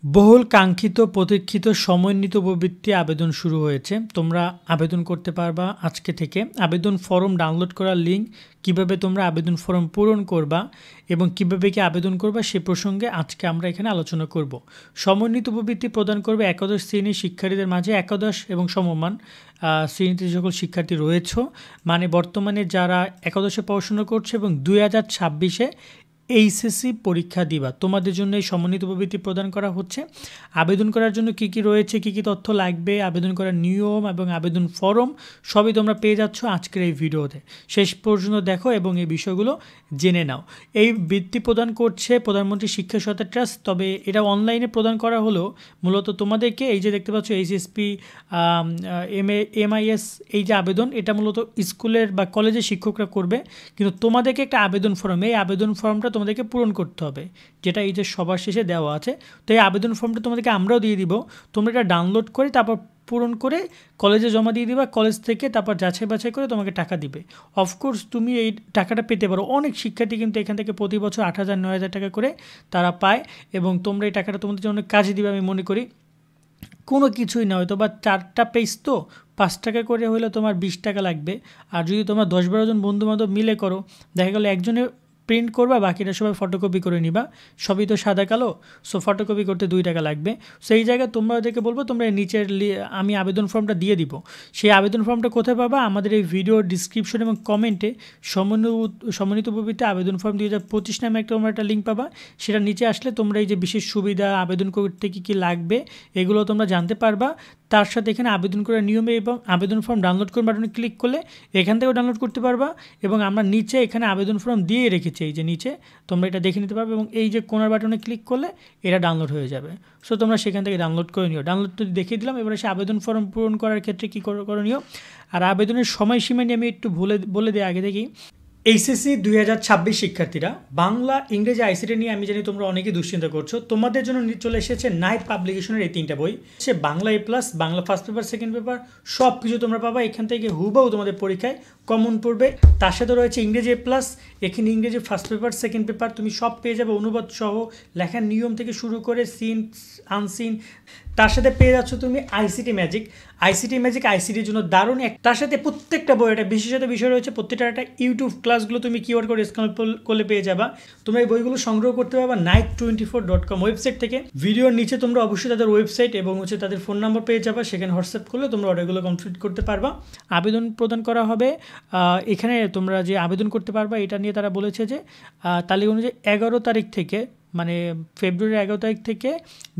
বহুল কাঙ্ক্ষিত প্রতীক্ষিত সমন্বিত উপবৃত্তি আবেদন শুরু হয়েছে। তোমরা আবেদন করতে পারবা আজকে থেকে। আবেদন ফর্ম ডাউনলোড করার লিঙ্ক, কিভাবে তোমরা আবেদন ফর্ম পূরণ করবা এবং কিভাবে কি আবেদন করবা সে প্রসঙ্গে আজকে আমরা এখানে আলোচনা করব। সমন্বিত উপবৃত্তি প্রদান করবে একাদশ শ্রেণীর শিক্ষার্থীদের মাঝে। একাদশ এবং সমমান শ্রেণীতে সকল শিক্ষার্থী রয়েছে, মানে বর্তমানে যারা একাদশে পড়াশোনা করছে এবং 2026-এ এইচএসসি পরীক্ষা দিবা, তোমাদের জন্য এই সমন্বিত উপবৃত্তি প্রদান করা হচ্ছে। আবেদন করার জন্য কি কি রয়েছে, কি কি তথ্য লাগবে, আবেদন করার নিয়ম এবং আবেদন ফর্ম সবই তোমরা পেয়ে যাচ্ছ আজকের এই ভিডিওতে। শেষ পর্যন্ত দেখো এবং এই বিষয়গুলো জেনে নাও। এই বৃত্তি প্রদান করছে প্রধানমন্ত্রী শিক্ষা সহায়তা ট্রাস্ট, তবে এটা অনলাইনে প্রদান করা হলো মূলত তোমাদেরকে। এই যে দেখতে পাচ্ছ এইচএসপি এমআইএস, এই যে আবেদন, এটা মূলত স্কুলের বা কলেজের শিক্ষকরা করবে, কিন্তু তোমাদেরকে একটা আবেদন ফর্ম, এই আবেদন ফর্মটা তোমাদেরকে পূরণ করতে হবে, যেটা এই যে সবার শেষে দেওয়া আছে। তো এই আবেদন ফর্মটা তোমাদেরকে আমরাও দিয়ে দিব, তোমরা এটা ডাউনলোড করে তারপর পূরণ করে কলেজে জমা দিয়ে দিবা। কলেজ থেকে তারপর যাচাই বাছাই করে তোমাকে টাকা দিবে। অফকোর্স তুমি এই টাকাটা পেতে পারো। অনেক শিক্ষার্থী কিন্তু এখান থেকে প্রতি বছর 8,000 9,000 টাকা করে তারা পায়, এবং তোমরা এই টাকাটা তোমাদের জন্য কাজে দিবে আমি মনে করি। কোনো কিছুই না, হয়তো বা 4টা পেজ তো 5 টাকা করে হলে তোমার 20 টাকা লাগবে। আর যদি তোমরা 10-12 জন বন্ধুবান্ধব মিলে করো, দেখা গেলো একজনে প্রিন্ট করবা, বাকিটা সবাই ফটোকপি করে নিবা। সবই তো সাদা কালো, সো ফটোকপি করতে 2 টাকা লাগবে। সেই জায়গায় তোমরা ওদেরকে বলবো তোমরা নিচের আমি আবেদন ফর্মটা দিয়ে দিব। সেই আবেদন ফর্মটা কোথায় পাবা? আমাদের এই ভিডিও ডিসক্রিপশন এবং কমেন্টে সমন্বিত উপবৃত্তি আবেদন ফর্ম 2025 নামে তোমরা একটা লিঙ্ক পাবা। সেটা নিচে আসলে তোমরা এই যে বিশেষ সুবিধা, আবেদন করতে কী কী লাগবে এগুলো তোমরা জানতে পারবা। তার সাথে এখানে আবেদন করার নিয়মে এবং আবেদন ফর্ম ডাউনলোড করে বাটনে ক্লিক করলে এখান থেকেও ডাউনলোড করতে পারবা। এবং আমরা নিচে এখানে আবেদন ফর্ম দিয়ে রেখেছি, এই যে নিচে তোমরা এটা দেখে নিতে পারবে, এবং এই যে কোনার বাটনে ক্লিক করলে এটা ডাউনলোড হয়ে যাবে। সো তোমরা সেখান থেকে ডাউনলোড করে নিও। ডাউনলোড তো দেখিয়ে দিলাম। এবারে সে আবেদন ফর্ম পূরণ করার ক্ষেত্রে কী করণীয় আর আবেদনের সময়সীমা নিয়ে আমি একটু বলে দিই আগে দেখি। এইচএসসি 2026 শিক্ষার্থীরা, বাংলা ইংরেজি আইসিটি নিয়ে আমি জানি তোমরা অনেকেই দুশ্চিন্তা করছো। তোমাদের জন্য চলে এসেছে নাইট পাবলিকেশনের এই 3টা বই। সে Bangla A+, Bangla first paper second paper সব কিছু তোমরা পাবা এখান থেকে। হুবহু তোমাদের পরীক্ষায় কমন পড়বে। তার সাথে রয়েছে ইংরেজি A+, এখানে ইংরেজি ফার্স্ট পেপার সেকেন্ড পেপার তুমি সব পেয়ে যাবে, অনুবাদ সহ, লেখার নিয়ম থেকে শুরু করে সিন আনসিন। তার সাথে পেয়ে যাচ্ছ তুমি আইসিটি ম্যাজিক। আইসিটির জন্য দারুণ তার সাথে প্রত্যেকটা বই, একটা বিশেষত বিষয় রয়েছে, প্রত্যেকটা একটা ইউটিউব ক্লাসগুলো তুমি কিওয়ার্ড করে স্ক্যান করলে পেয়ে যাবা। তোমরা এই বইগুলো সংগ্রহ করতে পারবা night24.com ওয়েবসাইট থেকে। ভিডিওর নিচে তোমরা অবশ্যই তাদের ওয়েবসাইট এবং তাদের ফোন নাম্বার পেয়ে যাবা, সেখানে হোয়াটসঅ্যাপ করলে তোমরা অর্ডারগুলো কমপ্লিট করতে পারবা। আবেদন প্রদান করা হবে এখানে তোমরা যে আবেদন করতে পারবা এটা নিয়ে তারা বলেছে যে তারিখ অনুযায়ী 11 তারিখ থেকে, মানে ফেব্রুয়ারি 11 তারিখ থেকে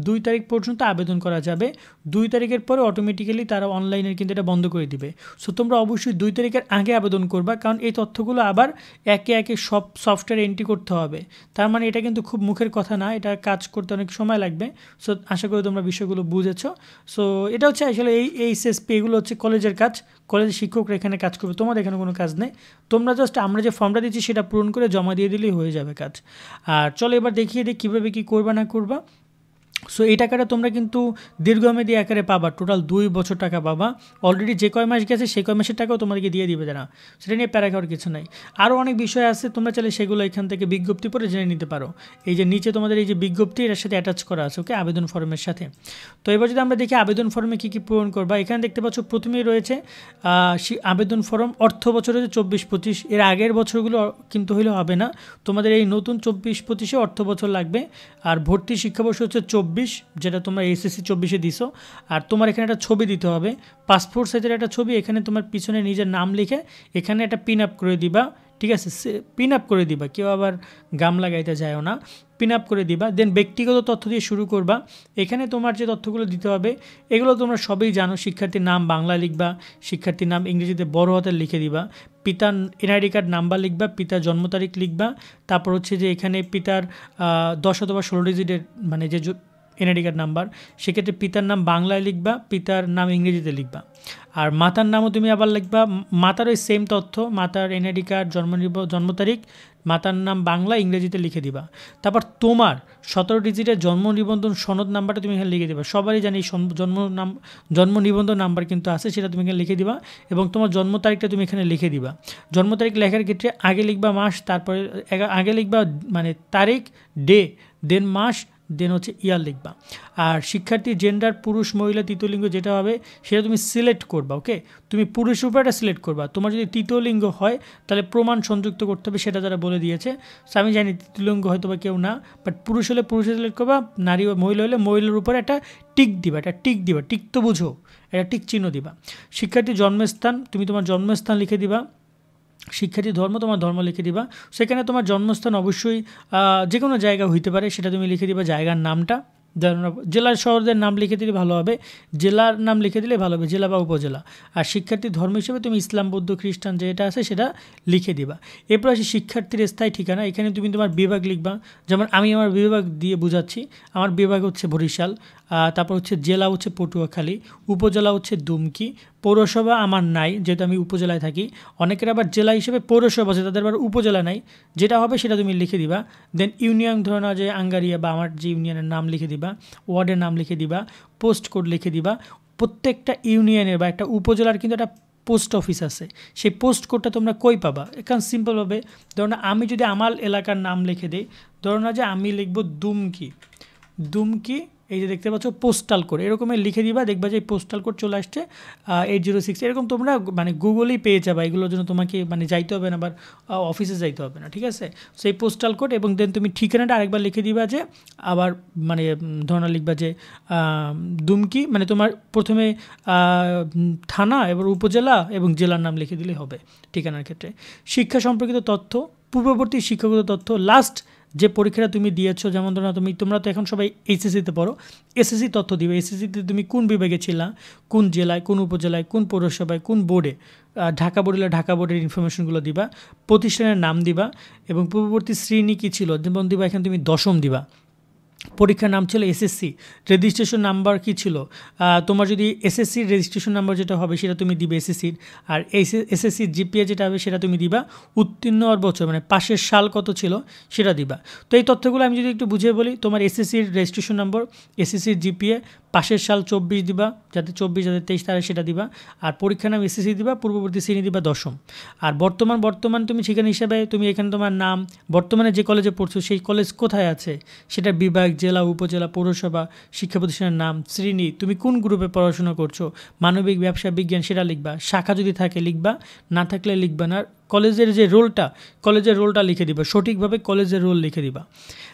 2 তারিখ পর্যন্ত আবেদন করা যাবে। 2 তারিখের পরে অটোমেটিক্যালি তারা অনলাইনের কিন্তু এটা বন্ধ করে দিবে। সো তোমরা অবশ্যই 2 তারিখের আগে আবেদন করবা, কারণ এই তথ্যগুলো আবার একে একে সব সফটওয়্যারে এন্ট্রি করতে হবে। তার মানে এটা কিন্তু খুব মুখের কথা না, এটা কাজ করতে অনেক সময় লাগবে। সো আশা করি তোমরা বিষয়গুলো বুঝেছো। সো এটা হচ্ছে আসলে এই এইচএসপি, এগুলো হচ্ছে কলেজের কাজ, কলেজের শিক্ষকরা এখানে কাজ করবে, তোমাদের এখানে কোনো কাজ নেই। তোমরা জাস্ট আমরা যে ফর্মটা দিচ্ছি সেটা পূরণ করে জমা দিয়ে দিলেই হয়ে যাবে কাজ। আর চলো এবার দেখিয়ে দিই কীভাবে কী করবা না করবা। সো এই টাকাটা তোমরা কিন্তু দীর্ঘমেয়াদী আকারে পাবা, টোটাল 2 বছর টাকা পাবা। অলরেডি যে কয় মাস গেছে সেই কয় মাসের টাকাও তোমাদেরকে দিয়ে দিবে যারা, সেটা নিয়ে প্যারা খাওয়ার কিছু নাই। আরও অনেক বিষয় আছে, তোমরা চাইলে সেগুলো এখান থেকে বিজ্ঞপ্তি পড়ে জেনে নিতে পারো। এই যে নিচে তোমাদের এই যে বিজ্ঞপ্তি, এর সাথে অ্যাটাচ করা আছে, ওকে, আবেদন ফর্মের সাথে। তো এবার যদি আমরা দেখি আবেদন ফর্মে কী কী পূরণ করবা, এখানে দেখতে পাচ্ছ প্রথমেই রয়েছে আবেদন ফর্ম অর্থ বছর হচ্ছে 24-25, এর আগের বছরগুলো কিন্তু হইলে হবে না, তোমাদের এই নতুন 24-25-এ অর্থ বছর লাগবে। আর ভর্তি শিক্ষাবর্ষ হচ্ছে 24, যেটা তোমরা এসএসসি 24-এ দিছো। আর তোমার এখানে একটা ছবি দিতে হবে, পাসপোর্ট সাইজের একটা ছবি। এখানে তোমার পিছনে নিজের নাম লিখে এখানে একটা পিন আপ করে দিবা, ঠিক আছে? পিন আপ করে দিবা, কেউ আবার গাম লাগাইতে যায়ও না, পিন আপ করে দিবা। দেন ব্যক্তিগত তথ্য দিয়ে শুরু করবা। এখানে তোমার যে তথ্যগুলো দিতে হবে এগুলো তোমরা সবই জানো। শিক্ষার্থীর নাম বাংলা লিখবা, শিক্ষার্থীর নাম ইংরেজিতে বড় হাতের লিখে দিবা, পিতার এনআইডি কার্ড নাম্বার লিখবা, পিতার জন্ম তারিখ লিখবা। তারপর হচ্ছে যে এখানে পিতার 10 অথবা 16 ডিজিটের মানে যে এনআইডি কার্ড নাম্বার, সেক্ষেত্রে পিতার নাম বাংলায় লিখবা, পিতার নাম ইংরেজিতে লিখবা। আর মাতার নামও তুমি আবার লিখবা, মাতার ওই সেম তথ্য, মাতার এনআইডি কার্ড, জন্ম তারিখ, মাতার নাম বাংলা ইংরেজিতে লিখে দিবা। তারপর তোমার 17 ডিজিটের জন্ম নিবন্ধন সনদ নাম্বারটা তুমি এখানে লিখে দিবা। সবারই জানি জন্ম নিবন্ধন নাম্বার কিন্তু আছে, সেটা তুমি এখানে লিখে দিবা। এবং তোমার জন্ম তারিখটা তুমি এখানে লিখে দিবা। জন্ম তারিখ লেখার ক্ষেত্রে আগে লিখবা মাস, তারপরে আগে লিখবা মানে তারিখ, ডে, দেন মাস, দেন হচ্ছে ইয়ার লিখবা। আর শিক্ষার্থীর জেন্ডার পুরুষ মহিলা তৃতীয় লিঙ্গ যেটা হবে সেটা তুমি সিলেক্ট করবা। ওকে, তুমি পুরুষের উপর একটা সিলেক্ট করবা। তোমার যদি তৃতীয় লিঙ্গ হয় তাহলে প্রমাণ সংযুক্ত করতে হবে, সেটা যারা বলে দিয়েছে। সো আমি জানি তৃতীয় লিঙ্গ হয়তো বা কেউ না, বাট পুরুষ হলে পুরুষের সিলেক্ট করবা, নারী বা মহিলা হলে মহিলার উপরে একটা টিক দিবা, টিক তো বুঝো, একটা টিক চিহ্ন দিবা। শিক্ষার্থীর জন্মস্থান তুমি তোমার জন্মস্থান লিখে দিবা। শিক্ষার্থী ধর্ম তোমার ধর্ম লিখে দিবা। সেখানে তোমার জন্মস্থান অবশ্যই যে কোনো জায়গা হইতে পারে, সেটা তুমি লিখে দিবা। জায়গার নামটা জেলার শহরদের নাম লিখে দিলে ভালো হবে, জেলার নাম লিখে দিলে ভালো হবে, জেলা বা উপজেলা। আর শিক্ষার্থীর ধর্ম হিসেবে তুমি ইসলাম বৌদ্ধ খ্রিস্টান যেটা আছে সেটা লিখে দিবা। এরপর আসি শিক্ষার্থীর স্থায়ী ঠিকানা। এখানে তুমি তোমার বিভাগ লিখবা, যেমন আমি আমার বিভাগ দিয়ে বুঝাচ্ছি। আমার বিভাগ হচ্ছে বরিশাল, তারপর হচ্ছে জেলা হচ্ছে পটুয়াখালী, উপজেলা হচ্ছে দুমকি, পৌরসভা আমার নাই যেহেতু আমি উপজেলায় থাকি। অনেকের আবার জেলা হিসেবে পৌরসভা আছে, তাদের আবার উপজেলা নাই। যেটা হবে সেটা তুমি লিখে দিবা। দেন ইউনিয়ন ধরে নাও যে আঙ্গারিয়া বা আমার যে ইউনিয়নের নাম লিখে দিবা, ওয়ার্ডের নাম লিখে দিবা, পোস্ট কোড লিখে দিবা। প্রত্যেকটা ইউনিয়নের বা একটা উপজেলার কিন্তু একটা পোস্ট অফিস আছে, সেই পোস্ট কোডটা তোমরা কই পাবা? এখানে সিম্পলভাবে ধরো না, আমি যদি আমার এলাকার নাম লিখে দিই, ধরো না যে আমি লিখব দুমকি, এই যে দেখতে পাচ্ছ পোস্টাল কোড, এরকমই লিখে দিবা, দেখবা যে পোস্টাল কোড চলে আসছে 806। এরকম তোমরা মানে গুগলেই পেয়ে যাবা, এগুলোর জন্য তোমাকে মানে যাইতে হবে না, আবার অফিসে যাইতে হবে না, ঠিক আছে? সেই পোস্টাল কোড এবং দেন তুমি ঠিকানাটা আরেকবার লিখে দিবা, যে আবার মানে ধরনা লিখবা যে দুমকি, মানে তোমার প্রথমে থানা, এবার উপজেলা এবং জেলার নাম লিখে দিলেই হবে ঠিকানার ক্ষেত্রে। শিক্ষা সম্পর্কিত তথ্য, পূর্ববর্তী শিক্ষাগত তথ্য, লাস্ট যে পরীক্ষাটা তুমি দিয়েছো, যেমন ধরো তোমরা তো এখন সবাই এইচএসসিতে পড়ো, এসএসসি তথ্য দিবে। এসএসসিতে তুমি কোন বিভাগে ছিলা, কোন জেলায়, কোন উপজেলায়, কোন পৌরসভায়, কোন বোর্ডে। ঢাকা বোর্ড হলে ঢাকা বোর্ডের ইনফরমেশনগুলো দিবা, প্রতিষ্ঠানের নাম দিবা এবং পূর্ববর্তী শ্রেণী কী ছিল, যেমন দিবা এখানে তুমি দশম দিবা। পরীক্ষার নাম ছিল এসএসসি, রেজিস্ট্রেশন নাম্বার কী ছিল, তোমার যদি এসএসসির রেজিস্ট্রেশন নাম্বার যেটা হবে সেটা তুমি দিবে এসএসসির। আর এসএসসির জিপিএ যেটা হবে সেটা তুমি দিবা। উত্তীর্ণ হওয়ার বছর মানে পাশের সাল কত ছিল সেটা দিবা। তো এই তথ্যগুলো আমি যদি একটু বুঝিয়ে বলি, তোমার এসএসসির রেজিস্ট্রেশন নম্বর, এসএসসির জিপিএ, পাশের সাল 24 দিবা, যাতে 24 যাতে 23 তারিখ সেটা দিবা। আর পরীক্ষার নাম এসএসসি দিবা, পূর্ববর্তী শ্রেণী দিবা দশম। আর বর্তমান তুমি সেখানে হিসাবে তুমি এখানে তোমার নাম, বর্তমানে যে কলেজে পড়ছো সেই কলেজ কোথায় আছে সেটা বিভাগ, জেলা, উপজেলা, পৌরসভা, শিক্ষা প্রতিষ্ঠানের নাম, শ্রেণী, তুমি কোন গ্রুপে পড়াশোনা করছো, মানবিক, ব্যবসা, বিজ্ঞান সেটা লিখবা। শাখা যদি থাকে লিখবা, না থাকলে লিখবা না। কলেজের যে কলেজের রোলটা লিখে দিবা, সঠিকভাবে কলেজের রোল লিখে দিবা।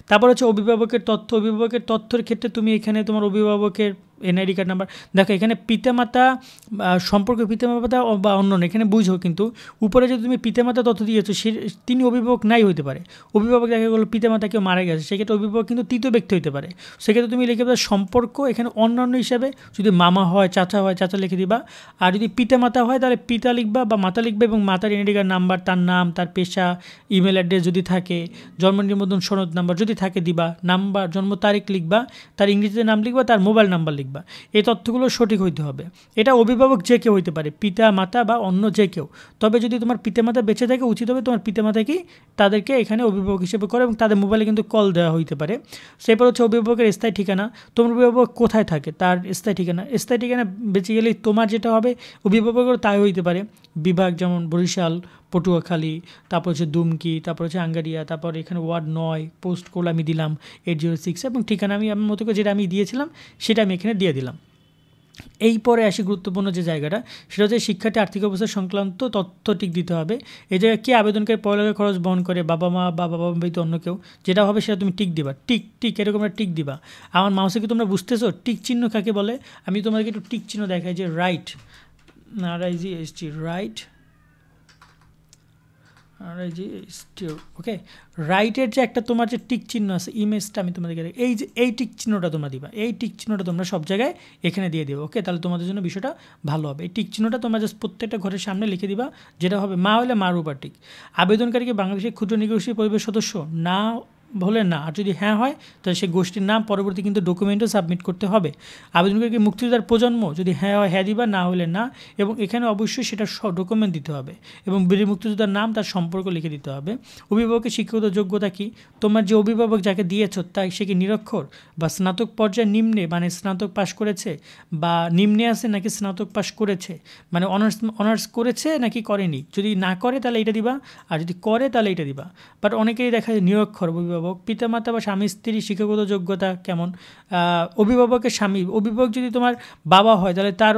তারপর হচ্ছে অভিভাবকের তথ্যের ক্ষেত্রে তুমি এখানে তোমার অভিভাবকের এনআইডি কার্ড নাম্বার, দেখো এখানে পিতামাতা সম্পর্কে পিতামাতা বা অন্য এখানে বুঝো, কিন্তু উপরে যদি তুমি পিতামাতা তথ্য দিয়েছো তিনি অভিভাবক নাই হতে পারে। অভিভাবক দেখা গেলো পিতামাতা কেউ মারা গেছে, সেক্ষেত্রে অভিভাবক কিন্তু তৃতীয় ব্যক্তি হতে পারে। সেক্ষেত্রে তুমি লিখে দেবে সম্পর্ক, এখানে অন্যান্য হিসাবে যদি মামা হয়, চাচা লিখে দিবা। আর যদি পিতামাতা হয় তাহলে পিতা লিখবা বা মাতা লিখবা এবং মাতার এনআইডি কার্ড নাম্বার, তার নাম, তার পেশা, ইমেল অ্যাড্রেস যদি থাকে, জন্ম নিবন্ধন সনদ নাম্বার যদি থাকে দিবা, নাম্বার, জন্ম তারিখ লিখবা, তার ইংরেজিতে নাম লিখবা, তার মোবাইল নাম্বার লিখবা। এই তথ্যগুলো সঠিক হইতে হবে। এটা অভিভাবক যে কেউ হইতে পারে, পিতা মাতা বা অন্য যে কেউ। তবে যদি তোমার পিতামাতা বেঁচে থাকে, উচিত হবে তোমার পিতামাতাকেই তাদেরকে এখানে অভিভাবক হিসেবে করে এবং তাদের মোবাইলে কিন্তু কল দেওয়া হইতে পারে। সেরপর হচ্ছে অভিভাবকের স্থায়ী ঠিকানা, তোমার অভিভাবক কোথায় থাকে তার স্থায়ী ঠিকানা বেসিক্যালি তোমার যেটা হবে অভিভাবকেরও তাই হইতে পারে। বিভাগ যেমন বরিশাল, পটুয়াখালী, তারপর হচ্ছে দুমকি, তারপর হচ্ছে আঙ্গারিয়া, তারপর এখানে ওয়ার্ড 9, পোস্ট কোড আমি দিলাম 806 এবং ঠিকানা আমি আমার মতো করে যেটা আমি দিয়েছিলাম সেটা আমি এখানে দিয়ে দিলাম। এই পরে আসি গুরুত্বপূর্ণ যে জায়গাটা, সেটা হচ্ছে শিক্ষার্থী আর্থিক অবস্থা সংক্রান্ত তথ্য ঠিক দিতে হবে। এই জায়গায় কে আবেদনকারী পড়ালেখার খরচ বহন করে, বাবা মা বা বাবা মা ব্যতীত অন্য কেউ, যেটা হবে সেটা তুমি টিক দিবা। টিক এরকম একটা টিক দিবা। আমার মাউসে কি তোমরা বুঝতেছো টিক চিহ্ন কাকে বলে? আমি তোমাদেরকে একটু টিক চিহ্ন দেখাই, যে রাইট, রাইট, ওকে, রাইটের যে একটা তোমার যে টিক চিহ্ন আছে, ইমেজটা আমি তোমাদেরকে এই যে এই টিক চিহ্নটা তোমরা দিবা, এই টিক চিহ্নটা তোমরা সব জায়গায় এখানে দিয়ে দিও। ওকে, তাহলে তোমাদের জন্য বিষয়টা ভালো হবে। এই টিক চিহ্নটা তোমরা জাস্ট প্রত্যেকটা ঘরের সামনে লিখে দিবা, যেটা হবে মা হলে মার উপর টিক। আবেদনকারীকে বাংলাদেশের ক্ষুদ্র নিগোষ্ঠী পরিবেশ সদস্য না হলে না, আর যদি হ্যাঁ হয় তাহলে সেই গোষ্ঠীর নাম পরবর্তী কিন্তু ডকুমেন্টও সাবমিট করতে হবে। আবেদনকারীকে মুক্তিযোদ্ধার প্রজন্ম, যদি হ্যাঁ হয় হ্যাঁ দিবা, না হলে না, এবং এখানে অবশ্যই সেটা ডকুমেন্ট দিতে হবে এবং বীর মুক্তিযোদ্ধার নাম, তার সম্পর্ক লিখে দিতে হবে। অভিভাবকের শিক্ষাগত যোগ্যতা কি, তোমার যে অভিভাবক যাকে দিয়েছ তাই সে কি নিরক্ষর বা স্নাতক পর্যায়ে নিম্নে, মানে স্নাতক পাশ করেছে বা নিম্নে আছে নাকি স্নাতক পাশ করেছে, মানে অনার্স করেছে নাকি করেনি। যদি না করে তাহলে এটা দিবা, আর যদি করে তাহলে এটা দিবা। বাট অনেকেই দেখা যায় নিরক্ষর অভিভাবক অভিভাবক, পিতামাতা বা স্বামী স্ত্রী শিক্ষাগত যোগ্যতা কেমন, অভিভাবকের স্বামী, অভিভাবক যদি তোমার বাবা হয় তাহলে তার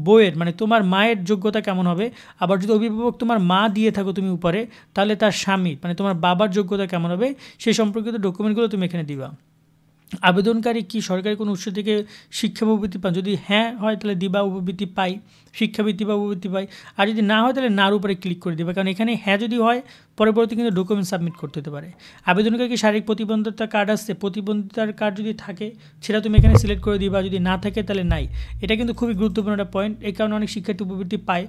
বইয়ের মানে তোমার মায়ের যোগ্যতা কেমন হবে, আবার যদি অভিভাবক তোমার মা দিয়ে থাকো তুমি উপরে তাহলে তার স্বামী মানে তোমার বাবার যোগ্যতা কেমন হবে সেই সম্পর্কিত ডকুমেন্টগুলো তুমি এখানে দিবা। আবেদনকারী কি সরকারি কোনো উৎস থেকে শিক্ষা উপবৃত্তি পান, যদি হ্যাঁ হয় তাহলে দিবা উপবৃত্তি পাই, শিক্ষাবৃত্তি বা উপবৃত্তি পাই, আর যদি না হয় তাহলে নার উপরে ক্লিক করে দিবা, কারণ এখানে হ্যাঁ যদি হয় পরবর্তী কিন্তু ডকুমেন্ট সাবমিট করতে হতে পারে। আবেদনকারী কি শারীরিক প্রতিবন্ধিতার কার্ড আসছে, প্রতিবন্ধিতার কার্ড যদি থাকে সেটা তুমি এখানে সিলেক্ট করে দিবা, যদি না থাকে তাহলে নাই। এটা কিন্তু খুবই গুরুত্বপূর্ণ একটা পয়েন্ট, এই কারণে অনেক শিক্ষার্থী উপবৃত্তি পায়।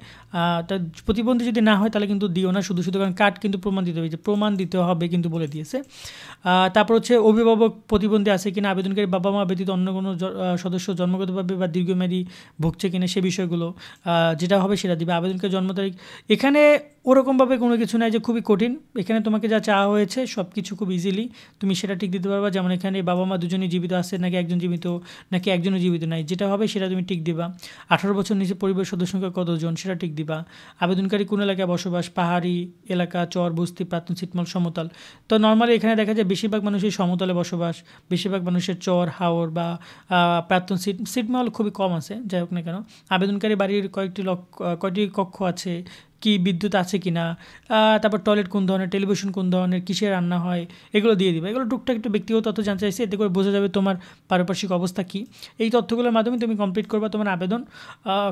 তা প্রতিবন্ধী যদি না হয় তাহলে কিন্তু দিও না, শুধু কারণ কার্ড কিন্তু প্রমাণ দিতে হবে, যে প্রমাণ দিতে হবে কিন্তু বলে দিয়েছে। তারপর হচ্ছে অভিভাবক প্রতিবন্ধী আছে কিনা, আবেদনকারী বাবা মা ব্যতীত অন্য কোনো সদস্য জন্মগতভাবে বা দীর্ঘমেয়াদী ভুগছে কিনা সে বিষয়গুলো যেটা হবে সেটা দিবে। আবেদনকারী জন্ম তারিখ, এখানে ওরকমভাবে কোনো কিছু নাই যে খুবই কঠিন, এখানে তোমাকে যা চাওয়া হয়েছে সব কিছু খুব ইজিলি তুমি সেটা টিক দিতে পারবা। যেমন এখানে বাবা মা দুজনই জীবিত আছে নাকি একজন জীবিত নাকি একজনও জীবিত নাই, যেটা হবে সেটা তুমি টিক দিবা। 18 বছর নিচে পরিবার সদস্য সংখ্যা কতজন সেটা টিক দিবা। আবেদনকারী কোন এলাকায় বসবাস, পাহাড়ি এলাকা, চর, বস্তি, প্রান্তন, ছিটমহল, সমতল। তো নর্মালি এখানে দেখা যায় বেশিরভাগ মানুষের সমতলে বসবাস, বেশিরভাগ মানুষের চর, হাওর বা প্রান্তন, ছিটমহল খুবই কম আছে, যাই হোক না কেন। আবেদনকারী বাড়ির কয়টি কক্ষ আছে, কি বিদ্যুৎ আছে কি না, তারপর টয়লেট কোন ধরনের, টেলিভিশন কোন ধরনের, কিসে রান্না হয়, এগুলো দিয়ে দিবে। এগুলো টুকটাক একটু ব্যক্তিগত তথ্য জানতে চাইছে, এতে করে বোঝা যাবে তোমার পারিপার্শ্বিক অবস্থা কী। এই তথ্যগুলোর মাধ্যমে তুমি কমপ্লিট করবা তোমার আবেদন।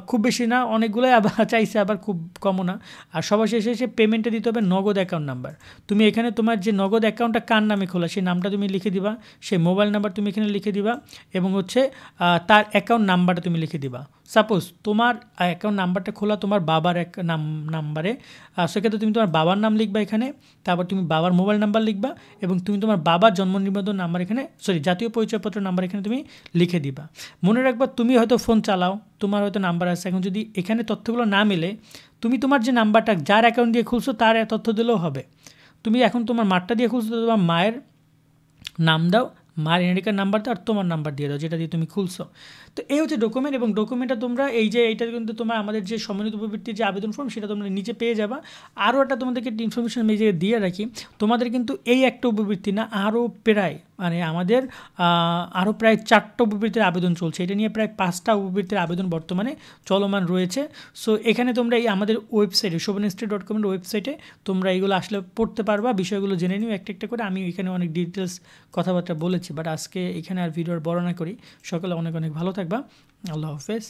খুব বেশি না, অনেকগুলোই আবার চাইছে, আবার খুব কমও না। আর সবার শেষে এসে পেমেন্টে দিতে হবে নগদ অ্যাকাউন্ট নাম্বার। তুমি এখানে তোমার যে নগদ অ্যাকাউন্টটা কার নামে খোলা সেই নামটা তুমি লিখে দিবা, সেই মোবাইল নাম্বার তুমি এখানে লিখে দিবা, এবং হচ্ছে তার অ্যাকাউন্ট নাম্বারটা তুমি লিখে দিবা। সাপোজ তোমার অ্যাকাউন্ট নাম্বারটা খোলা তোমার বাবার নাম্বারে, সেক্ষেত্রে তুমি তোমার বাবার নাম লিখবা এখানে, তারপর তুমি বাবার মোবাইল নাম্বার লিখবা, এবং তুমি তোমার বাবার জন্ম নিবন্ধন নাম্বার এখানে জাতীয় পরিচয়পত্র নাম্বার এখানে তুমি লিখে দিবা। মনে রাখবা তুমি হয়তো ফোন চালাও, তোমার হয়তো নাম্বার আছে, এখন যদি এখানে তথ্যগুলো না মেলে তুমি তোমার যে নাম্বারটা যার অ্যাকাউন্ট দিয়ে খুলছো তার তথ্য দিলেও হবে। তুমি এখন তোমার মারটা দিয়ে খুলছো, তোমার মায়ের নাম দাও, মার এনআইডি কার্ড নাম্বার দাও, আর তোমার নাম্বার দিয়ে দাও যেটা দিয়ে তুমি খুলছো। তো এই হচ্ছে ডকুমেন্ট, এবং ডকুমেন্টটা তোমরা এই যে এইটা কিন্তু তোমার আমাদের যে সম্মানিত উপবৃত্তির যে আবেদন ফর্ম সেটা তোমরা নিচে পেয়ে যাবা। আরও একটা তোমাদেরকে একটা ইনফরমেশন আমি যে দিয়ে রাখি, তোমাদের কিন্তু এই একটা উপবৃত্তি না, আরও প্রায় মানে আমাদের আরও প্রায় 4টা উপবৃত্তির আবেদন চলছে, এটা নিয়ে প্রায় 5টা উপবৃত্তির আবেদন বর্তমানে চলমান রয়েছে। সো এখানে তোমরা এই আমাদের ওয়েবসাইটে shobhansri.com-এর ওয়েবসাইটে তোমরা এইগুলো আসলে পড়তে পারবা, বিষয়গুলো জেনে নিও একটা একটা করে। আমি এখানে অনেক ডিটেলস কথাবার্তা বলেছি, বাট আজকে এখানে আর ভিডিওর বড় না করি। সকলে অনেক অনেক ভালো থাকবা। আল্লাহ হাফেজ।